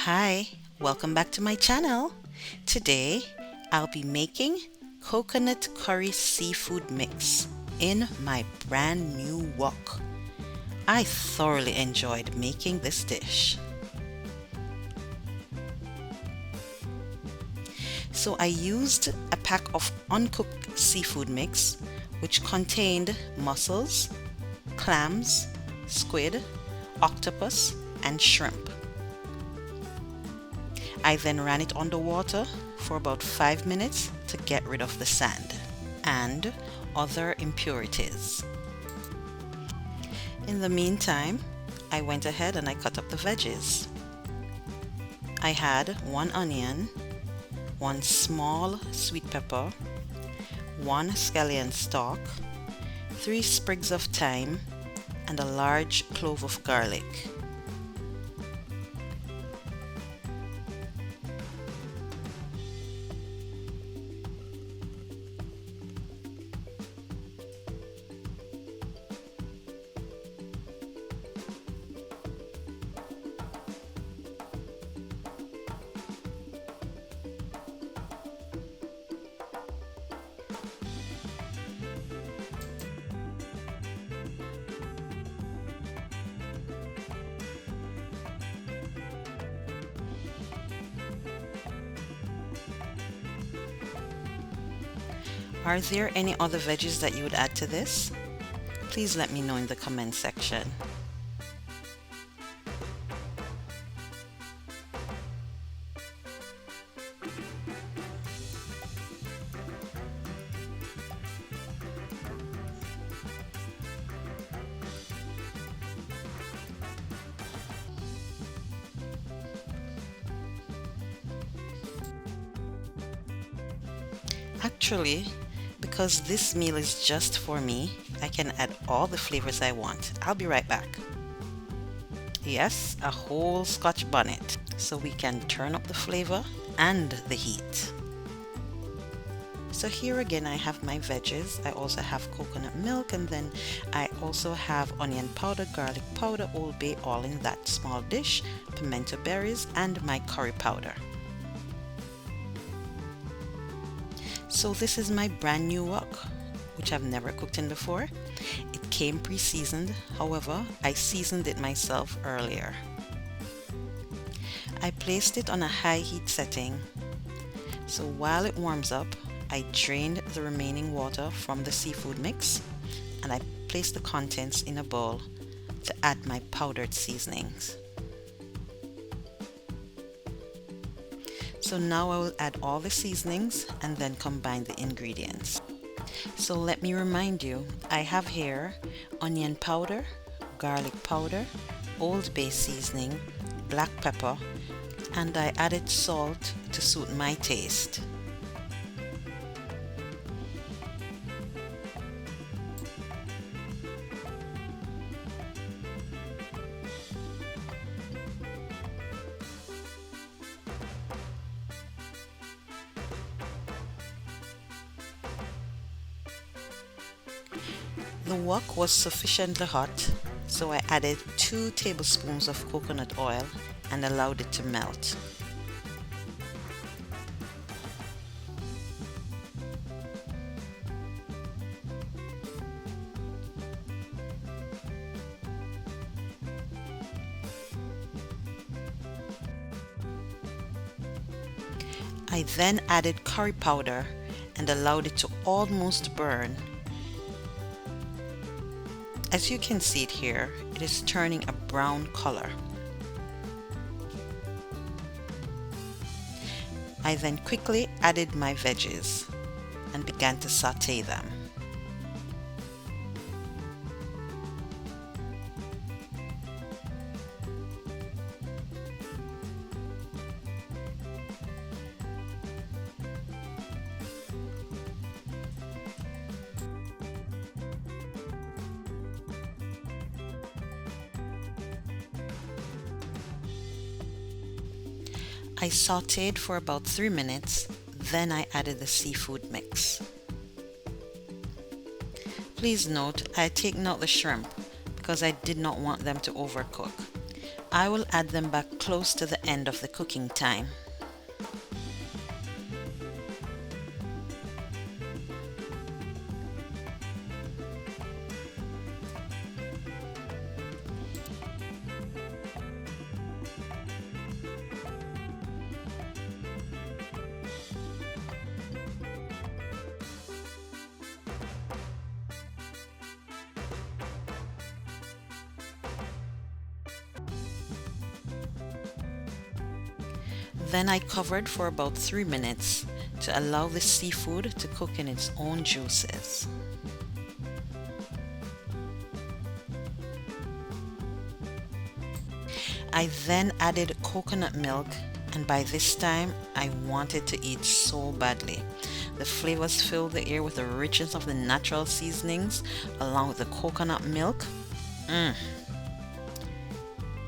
Hi, welcome back to my channel. Today I'll be making coconut curry seafood mix in my brand new wok. I thoroughly enjoyed making this dish. So I used a pack of uncooked seafood mix which contained mussels, clams, squid, octopus, and shrimp. I then ran it underwater for about 5 minutes to get rid of the sand and other impurities. In the meantime, I went ahead and I cut up the veggies. I had 1 onion, 1 small sweet pepper, 1 scallion stalk, 3 sprigs of thyme, and a large clove of garlic. Are there any other veggies that you would add to this? Please let me know in the comment section. Actually, because this meal is just for me, I can add all the flavors I want. I'll be right back. Yes, a whole Scotch bonnet, so we can turn up the flavor and the heat. So here again I have my veggies. I also have coconut milk, and then I also have onion powder, garlic powder, Old Bay, all in that small dish, pimento berries, and my curry powder. So this is my brand new wok, which I've never cooked in before. It came pre-seasoned, however, I seasoned it myself earlier. I placed it on a high heat setting. So while it warms up, I drained the remaining water from the seafood mix and I placed the contents in a bowl to add my powdered seasonings. So now I will add all the seasonings and then combine the ingredients. So let me remind you, I have here onion powder, garlic powder, Old Bay seasoning, black pepper, and I added salt to suit my taste. The wok was sufficiently hot, so I added 2 tablespoons of coconut oil and allowed it to melt. I then added curry powder and allowed it to almost burn. As you can see it here, it is turning a brown color. I then quickly added my veggies and began to saute them. I sauteed for about 3 minutes, then I added the seafood mix. Please note, I had taken out the shrimp because I did not want them to overcook. I will add them back close to the end of the cooking time. Then I covered for about 3 minutes to allow the seafood to cook in its own juices. I then added coconut milk, and by this time I wanted to eat so badly. The flavors filled the air with the richness of the natural seasonings along with the coconut milk.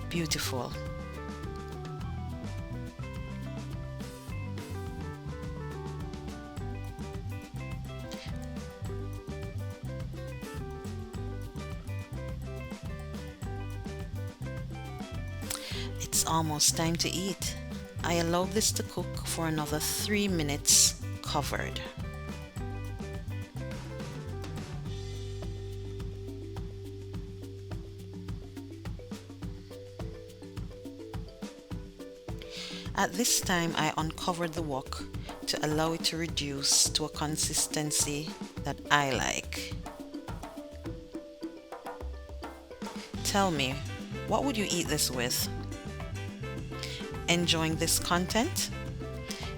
Beautiful. It's almost time to eat. I allowed this to cook for another 3 minutes covered. At this time, I uncovered the wok to allow it to reduce to a consistency that I like. Tell me, what would you eat this with? Enjoying this content?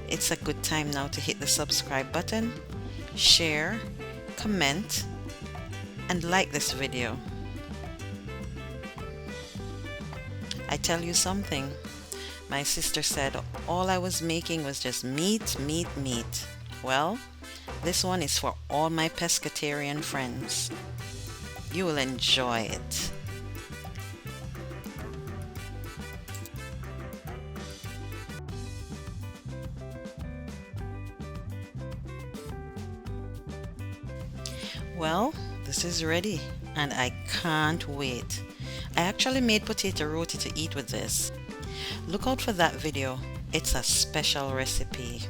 It's a good time now to hit the subscribe button, share, comment, and like this video. I tell you something, my sister said all I was making was just meat, meat, meat. Well, this one is for all my pescatarian friends. You will enjoy it. Well, this is ready and I can't wait. I actually made potato roti to eat with this. Look out for that video. It's a special recipe.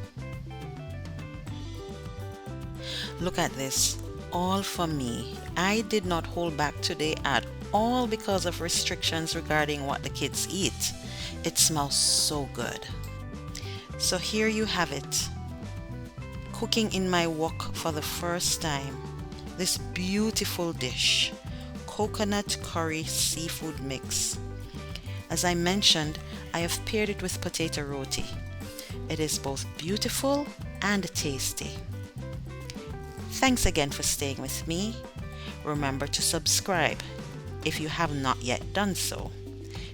Look at this, all for me. I did not hold back today at all because of restrictions regarding what the kids eat. It smells so good. So here you have it. Cooking in my wok for the first time. This beautiful dish, coconut curry seafood mix. As I mentioned, I have paired it with potato roti. It is both beautiful and tasty. Thanks again for staying with me. Remember to subscribe if you have not yet done so.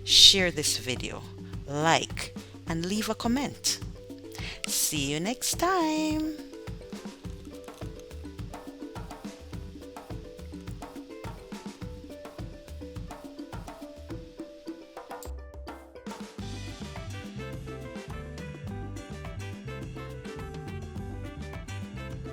Share this video, like, and leave a comment. See you next time.